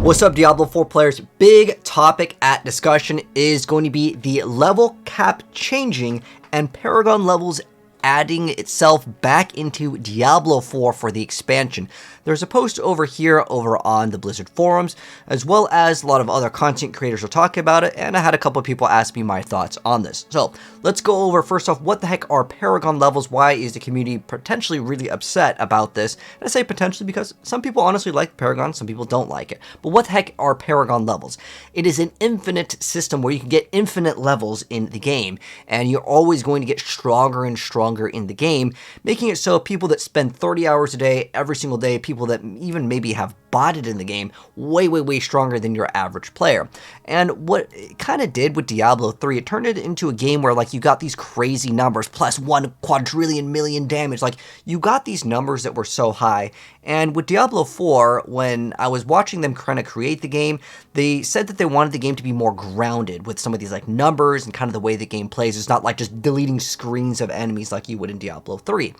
What's up, Diablo 4 players? Big topic at discussion is going to be the level cap changing and Paragon levels adding itself back into Diablo 4 for the expansion. There's a post over here over on the Blizzard forums, as well as a lot of other content creators are talking about it, and I had a couple of people ask me my thoughts on this. So let's go over first off, what the heck are Paragon levels? Why is the community potentially really upset about this? And I say potentially because some people honestly like Paragon, some people don't like it. But what the heck are Paragon levels? It is an infinite system where you can get infinite levels in the game, and you're always going to get stronger and stronger in the game, making it so people that spend 30 hours a day, every single day, people that even maybe have botted in the game, way stronger than your average player. And what it kind of did with Diablo 3, it turned it into a game where like you got these crazy numbers, plus 1 quadrillion million damage, like you got these numbers that were so high. And with Diablo 4, when I was watching them kind of create the game, they said that they wanted the game to be more grounded with some of these like numbers and kind of the way the game plays. It's not like just deleting screens of enemies like you would in Diablo 3.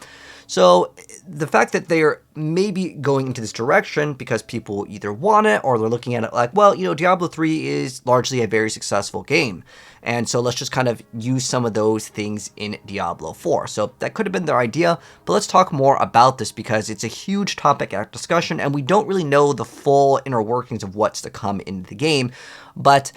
So the fact that they're maybe going into this direction because people either want it or they're looking at it like, well, you know, Diablo 3 is largely a very successful game. And so let's just kind of use some of those things in Diablo 4. So that could have been their idea, but let's talk more about this because it's a huge topic at discussion and we don't really know the full inner workings of what's to come in the game. But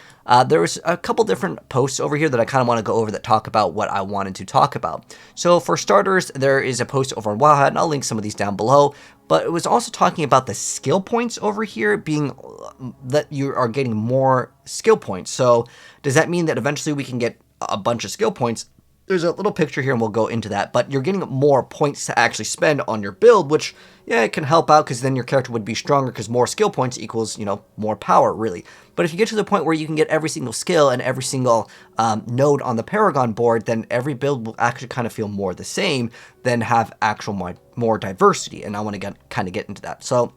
there was a couple different posts over here that I kind of want to go over that talk about what I wanted to talk about. So for starters, there is a post over on Wildhat, and I'll link some of these down below. But it was also talking about the skill points over here being that you are getting more skill points. So does that mean that eventually we can get a bunch of skill points? There's a little picture here and we'll go into that, but you're getting more points to actually spend on your build, which, yeah, it can help out because then your character would be stronger because more skill points equals, you know, more power, really. But if you get to the point where you can get every single skill and every single node on the Paragon board, then every build will actually kind of feel more the same than have actual more diversity, and I want to kind of get into that. So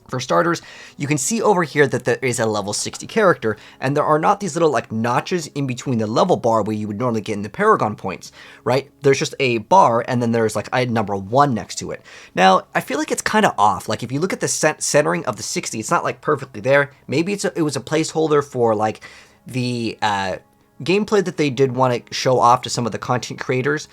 for starters, you can see over here that there is a level 60 character, and there are not these little like notches in between the level bar where you would normally get in the Paragon points, right? There's just a bar, and then there's like item number 1 next to it. Now, I feel like it's kind of off. Like if you look at the centering of the 60, it's not like perfectly there. Maybe it was a placeholder for like the gameplay that they did want to show off to some of the content creators.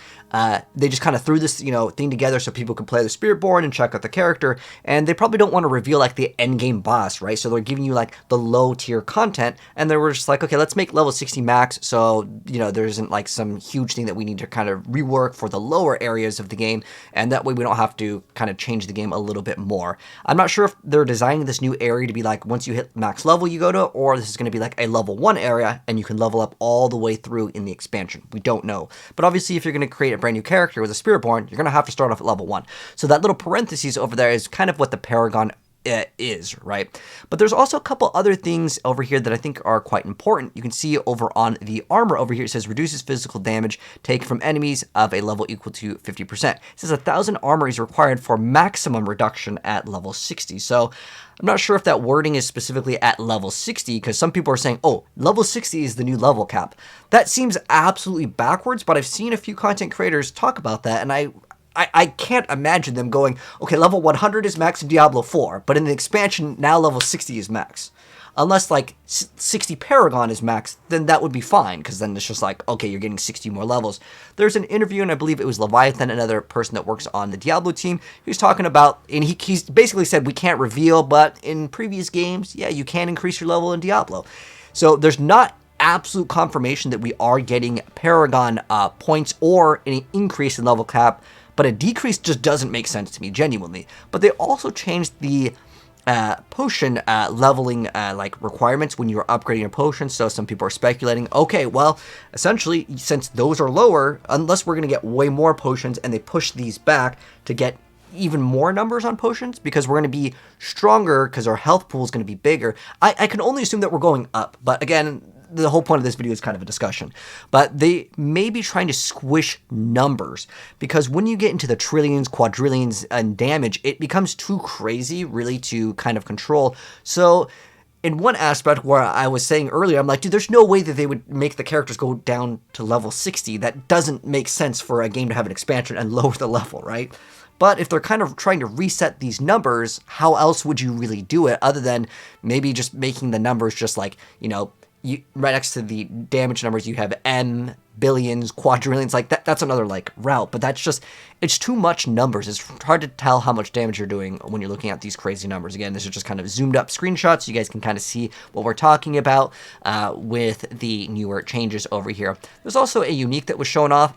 They just kind of threw this, you know, thing together so people could play the Spiritborn and check out the character, and they probably don't want to reveal like the end game boss, right? So they're giving you like the low tier content, and they were just like, okay, let's make level 60 max, so you know there isn't like some huge thing that we need to kind of rework for the lower areas of the game, and that way we don't have to kind of change the game a little bit more. I'm not sure if they're designing this new area to be like once you hit max level you go to, or this is going to be like a level 1 area and you can level up all the way through in the expansion. We don't know. But obviously if you're going to create a brand new character with a Spiritborn, you're going to have to start off at level 1. So that little parentheses over there is kind of what the Paragon is, right? But there's also a couple other things over here that I think are quite important. You can see over on the armor over here, it says reduces physical damage taken from enemies of a level equal to 50%. It says 1,000 armor is required for maximum reduction at level 60. So I'm not sure if that wording is specifically at level 60, because some people are saying, oh, level 60 is the new level cap. That seems absolutely backwards, but I've seen a few content creators talk about that, and I can't imagine them going, okay, level 100 is max in Diablo 4, but in the expansion, now level 60 is max. Unless, like, 60 Paragon is max, then that would be fine, because then it's just like, okay, you're getting 60 more levels. There's an interview, and I believe it was Leviathan, another person that works on the Diablo team, who's talking about, and he's basically said, we can't reveal, but in previous games, yeah, you can increase your level in Diablo. So there's not absolute confirmation that we are getting Paragon points or an increase in level cap, but a decrease just doesn't make sense to me, genuinely. But they also changed the potion leveling like requirements when you're upgrading your potions. So some people are speculating, okay, well, essentially, since those are lower, unless we're going to get way more potions and they push these back to get even more numbers on potions, because we're going to be stronger because our health pool is going to be bigger. I can only assume that we're going up, but again, the whole point of this video is kind of a discussion, but they may be trying to squish numbers, because when you get into the trillions, quadrillions, and damage, it becomes too crazy, really, to kind of control. So in one aspect where I was saying earlier, I'm like, dude, there's no way that they would make the characters go down to level 60. That doesn't make sense for a game to have an expansion and lower the level, right? But if they're kind of trying to reset these numbers, how else would you really do it other than maybe just making the numbers just like, right next to the damage numbers, you have M, billions, quadrillions, like that's another like route, but it's too much numbers. It's hard to tell how much damage you're doing when you're looking at these crazy numbers. Again, this is just kind of zoomed up screenshots, so you guys can kind of see what we're talking about with the newer changes over here. There's also a unique that was shown off.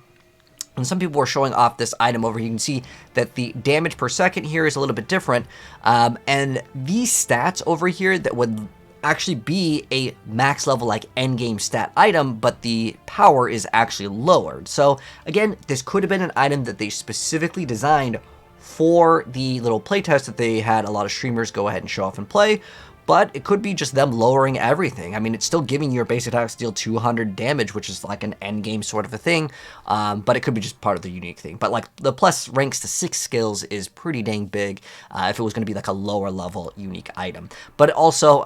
And some people were showing off this item over here. You can see that the damage per second here is a little bit different. And these stats over here that would actually be a max level like end game stat item, but the power is actually lowered. So again, this could have been an item that they specifically designed for the little playtest that they had a lot of streamers go ahead and show off and play. But it could be just them lowering everything. I mean, it's still giving your basic attacks deal 200 damage, which is like an end game sort of a thing. But it could be just part of the unique thing. But like the plus ranks to 6 skills is pretty dang big if it was going to be like a lower level unique item. But also,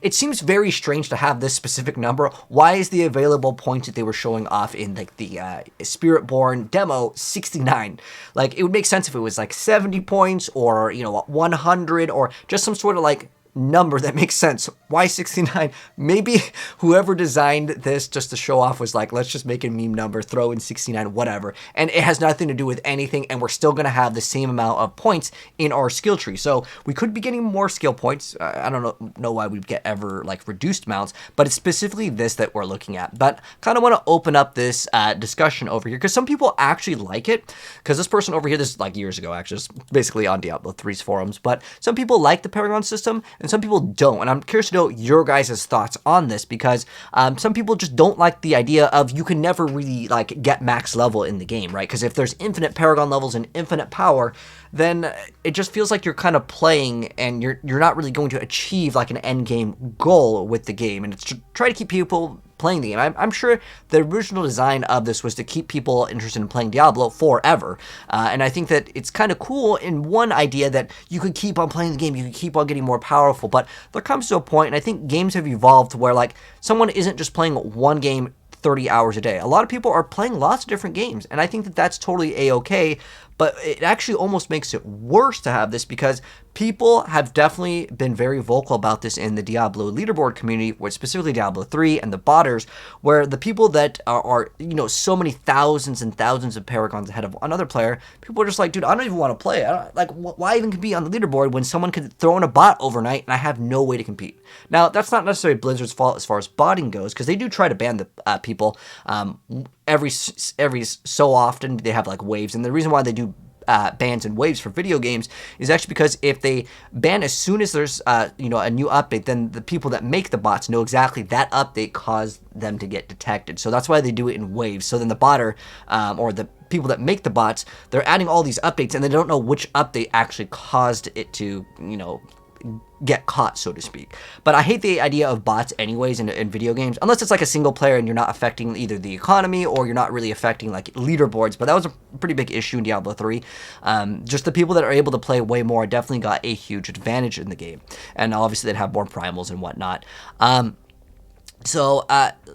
it seems very strange to have this specific number. Why is the available points that they were showing off in like the Spiritborn demo 69? Like it would make sense if it was like 70 points or 100 or just some sort of like number that makes sense. Why 69? Maybe whoever designed this just to show off was like, let's just make a meme number, throw in 69, whatever. And it has nothing to do with anything, and we're still going to have the same amount of points in our skill tree. So we could be getting more skill points. I don't know why we'd get ever like reduced amounts, but it's specifically this that we're looking at. But kind of want to open up this discussion over here because some people actually like it. Because this person over here, this is like years ago, actually, it's basically on Diablo 3's forums, but some people like the Paragon system and some people don't, and I'm curious to know your guys' thoughts on this because some people just don't like the idea of you can never really like get max level in the game, right? Because if there's infinite Paragon levels and infinite power, then it just feels like you're kind of playing and you're not really going to achieve like an end game goal with the game, and it's to try to keep people playing the game. I'm sure the original design of this was to keep people interested in playing Diablo forever. And I think that it's kind of cool in one idea that you could keep on playing the game, you could keep on getting more powerful, but there comes to a point, and I think games have evolved to where like someone isn't just playing one game 30 hours a day. A lot of people are playing lots of different games, and I think that that's totally a-okay, but it actually almost makes it worse to have this because people have definitely been very vocal about this in the Diablo leaderboard community, where specifically Diablo 3 and the botters, where the people that are so many thousands and thousands of Paragons ahead of another player, people are just like, dude, I don't even want to play. Why even compete on the leaderboard when someone could throw in a bot overnight and I have no way to compete? Now, that's not necessarily Blizzard's fault as far as botting goes, because they do try to ban the people every so often. They have like waves, and the reason why they do bans and waves for video games is actually because if they ban as soon as there's a new update, then the people that make the bots know exactly that update caused them to get detected. So that's why they do it in waves. So then the botter or the people that make the bots, they're adding all these updates and they don't know which update actually caused it to get caught, so to speak. But I hate the idea of bots anyways in video games, unless it's like a single player and you're not affecting either the economy or you're not really affecting like leaderboards. But that was a pretty big issue in Diablo 3. Just the people that are able to play way more definitely got a huge advantage in the game, and obviously they'd have more primals and whatnot. So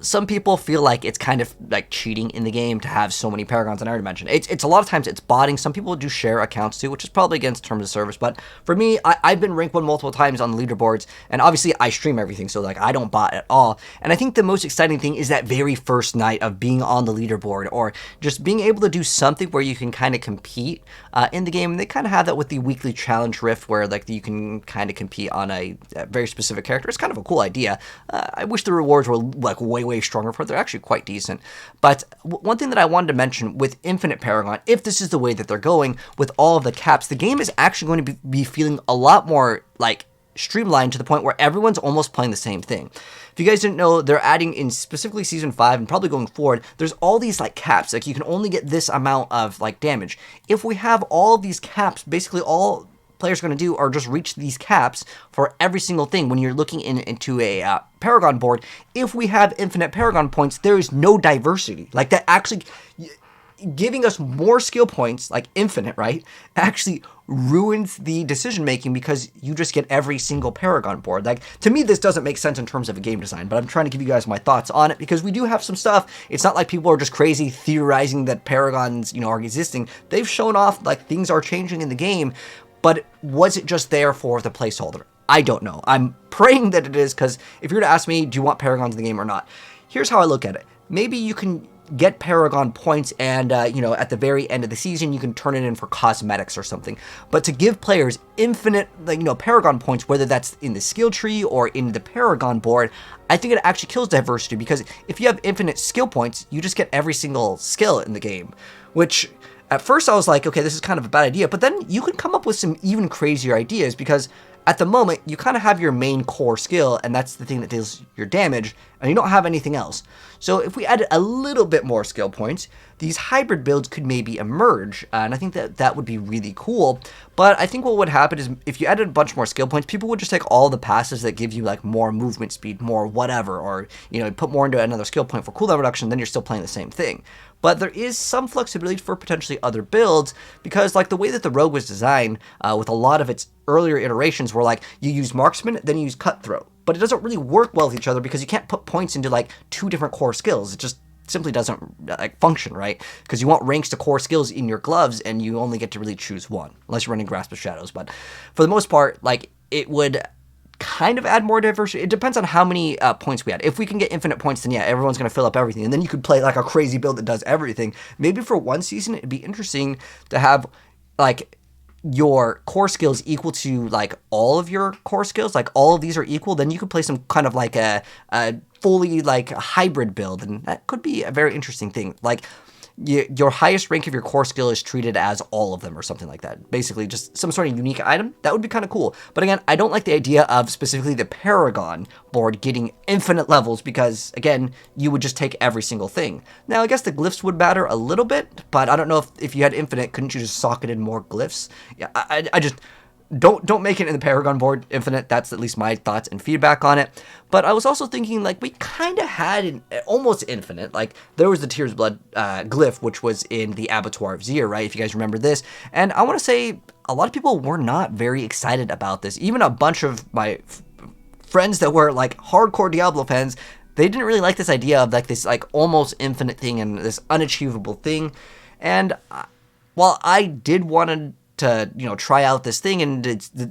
some people feel like it's kind of like cheating in the game to have so many Paragons, and I already mentioned it's a lot of times it's botting. Some people do share accounts too, which is probably against terms of service, but for me, I've been rank 1 multiple times on the leaderboards, and obviously I stream everything, so like I don't bot at all. And I think the most exciting thing is that very first night of being on the leaderboard, or just being able to do something where you can kind of compete in the game. And they kind of have that with the weekly challenge rift, where like you can kind of compete on a very specific character. It's kind of a cool idea. I wish the rewards were like way stronger for it. They're actually quite decent. But one thing that I wanted to mention with Infinite Paragon, if this is the way that they're going with all of the caps, the game is actually going to be feeling a lot more like streamlined, to the point where everyone's almost playing the same thing. If you guys didn't know, they're adding in specifically season 5 and probably going forward, there's all these like caps, like you can only get this amount of like damage. If we have all of these caps, basically all players are going to do are just reach these caps for every single thing. When you're looking into a Paragon board, if we have infinite Paragon points, there is no diversity. Like that actually, giving us more skill points, like infinite, right, actually ruins the decision making because you just get every single Paragon board. Like, to me, this doesn't make sense in terms of a game design, but I'm trying to give you guys my thoughts on it because we do have some stuff. It's not like people are just crazy theorizing that Paragons, are existing. They've shown off like things are changing in the game, but was it just there for the placeholder? I don't know. I'm praying that it is, because if you were to ask me, do you want Paragons in the game or not? Here's how I look at it. Maybe you can get Paragon points and, at the very end of the season, you can turn it in for cosmetics or something. But to give players infinite, Paragon points, whether that's in the skill tree or in the Paragon board, I think it actually kills diversity, because if you have infinite skill points, you just get every single skill in the game, which at first I was like, okay, this is kind of a bad idea, but then you can come up with some even crazier ideas, because at the moment, you kind of have your main core skill, and that's the thing that deals your damage, and you don't have anything else. So if we added a little bit more skill points, these hybrid builds could maybe emerge, and I think that would be really cool. But I think what would happen is if you added a bunch more skill points, people would just take all the passes that give you like more movement speed, more whatever, or put more into another skill point for cooldown reduction, then you're still playing the same thing. But there is some flexibility for potentially other builds, because like the way that the Rogue was designed, with a lot of its earlier iterations were like you use marksman, then you use cutthroat. But it doesn't really work well with each other because you can't put points into like two different core skills. It just simply doesn't function, right? Because you want ranks to core skills in your gloves, and you only get to really choose one, unless you're running Grasp of Shadows. But for the most part, like, it would kind of add more diversity. It depends on how many points we add. If we can get infinite points, then yeah, everyone's going to fill up everything, and then you could play like a crazy build that does everything. Maybe for one season, it'd be interesting to have like your core skills equal to like all of your core skills, like all of these are equal, then you could play some kind of like a fully like a hybrid build, and that could be a very interesting thing. Like your highest rank of your core skill is treated as all of them or something like that. Basically just some sort of unique item. That would be kind of cool. But again, I don't like the idea of specifically the Paragon board getting infinite levels, because again, you would just take every single thing. Now, I guess the glyphs would matter a little bit, but I don't know if you had infinite, couldn't you just socket in more glyphs? Yeah, I just don't make it in the Paragon board infinite. That's at least my thoughts and feedback on it. But I was also thinking, like, we kind of had an almost infinite. Like, there was the Tears of Blood glyph, which was in the Abattoir of Zir, right? If you guys remember this. And I want to say a lot of people were not very excited about this. Even a bunch of my friends that were, like, hardcore Diablo fans, they didn't really like this idea of, like, this, like, almost infinite thing and this unachievable thing. And while I did want to try out this thing and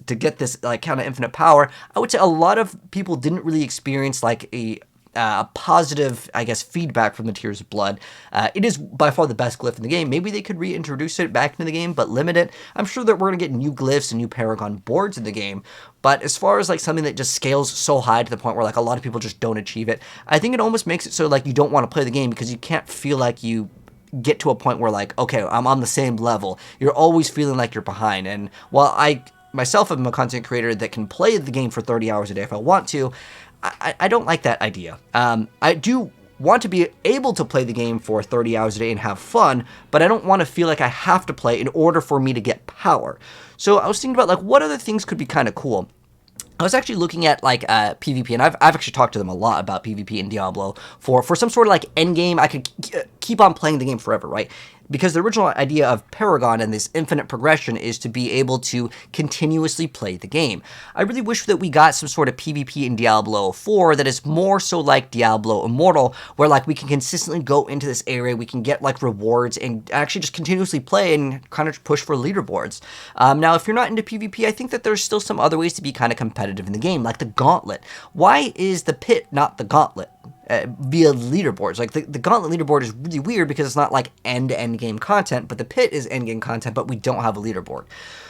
to get this like kind of infinite power, I would say a lot of people didn't really experience like a positive, I guess, feedback from the Tears of Blood. It is by far the best glyph in the game. Maybe they could reintroduce it back into the game, but limit it. I'm sure that we're going to get new glyphs and new Paragon boards in the game, but as far as like something that just scales so high to the point where like a lot of people just don't achieve it, I think it almost makes it so like you don't want to play the game, because you can't feel like you get to a point where like, okay, I'm on the same level. You're always feeling like you're behind. And while I myself am a content creator that can play the game for 30 hours a day if I want to, I don't like that idea. I do want to be able to play the game for 30 hours a day and have fun, but I don't want to feel like I have to play in order for me to get power. So I was thinking about like what other things could be kind of cool. I was actually looking at like PvP, and I've actually talked to them a lot about PvP in Diablo for some sort of like end game. I could keep on playing the game forever, right? Because the original idea of Paragon and this infinite progression is to be able to continuously play the game. I really wish that we got some sort of PvP in Diablo 4 that is more so like Diablo Immortal, where like we can consistently go into this area, we can get like rewards and actually just continuously play and kind of push for leaderboards. Now, if you're not into PvP, I think that there's still some other ways to be kind of competitive in the game, like the Gauntlet. Why is the Pit not the Gauntlet? Via leaderboards. Like the Gauntlet leaderboard is really weird because it's not like end-to-end game content, but the Pit is end game content, but we don't have a leaderboard.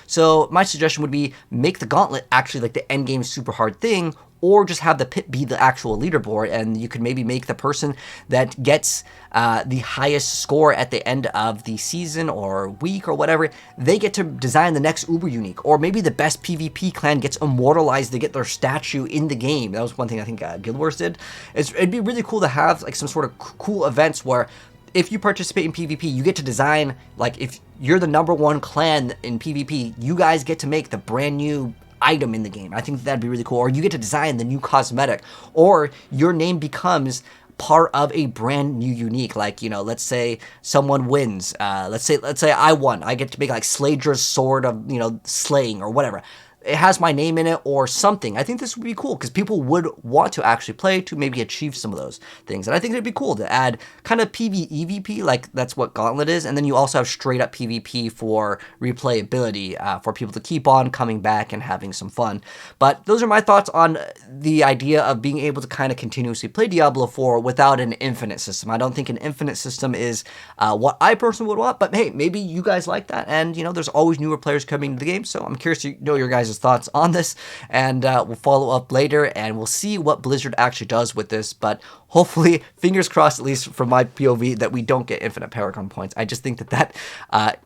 So my suggestion would be make the Gauntlet actually like the end game super hard thing, or just have the Pit be the actual leaderboard, and you could maybe make the person that gets the highest score at the end of the season or week or whatever, they get to design the next Uber Unique, or maybe the best PvP clan gets immortalized, they get their statue in the game. That was one thing I think Guild Wars did. It'd be really cool to have like some sort of cool events where if you participate in PvP, you get to design, like if you're the #1 clan in PvP, you guys get to make the brand new item in the game. I think that'd be really cool. Or you get to design the new cosmetic, or your name becomes part of a brand new unique. Like, you know, let's say someone wins. Let's say I won. I get to make like Slaydra's sword of, you know, slaying or whatever. It has my name in it or something. I think this would be cool because people would want to actually play to maybe achieve some of those things. And I think it'd be cool to add kind of PvEVP, like that's what Gauntlet is. And then you also have straight up PvP for replayability, for people to keep on coming back and having some fun. But those are my thoughts on the idea of being able to kind of continuously play Diablo 4 without an infinite system. I don't think an infinite system is what I personally would want, but hey, maybe you guys like that. And, you know, there's always newer players coming to the game. So I'm curious to know your guys' thoughts on this, and we'll follow up later and we'll see what Blizzard actually does with this. But hopefully, fingers crossed, at least from my POV, that we don't get infinite Paragon points. I just think that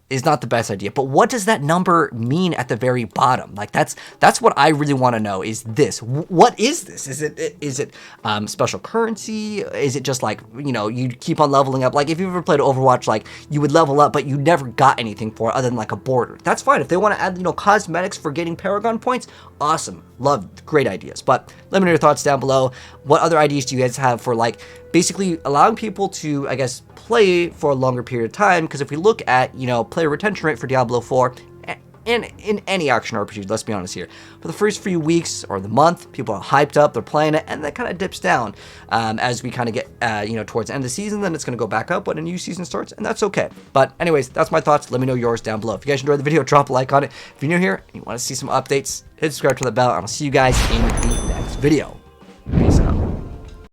is not the best idea. But what does that number mean at the very bottom? Like that's what I really want to know. Is this, what is this? Is it special currency? Is it just like, you know, you keep on leveling up? Like if you've ever played Overwatch, like you would level up, but you never got anything for it other than like a border. That's fine. If they want to add, you know, cosmetics for getting Paragon points, awesome. Love, great ideas. But let me know your thoughts down below. What other ideas do you guys have for like basically allowing people to, I guess, play for a longer period of time? Because if we look at, you know, player retention rate for Diablo 4, and in any action RPG, let's be honest here, for the first few weeks or the month, people are hyped up, they're playing it, and that kind of dips down as we kind of get, you know, towards the end of the season. Then it's going to go back up when a new season starts, and that's okay. But anyways, that's my thoughts. Let me know yours down below. If you guys enjoyed the video, drop a like on it. If you're new here and you want to see some updates, hit subscribe to the bell, and I'll see you guys in the next video. Peace.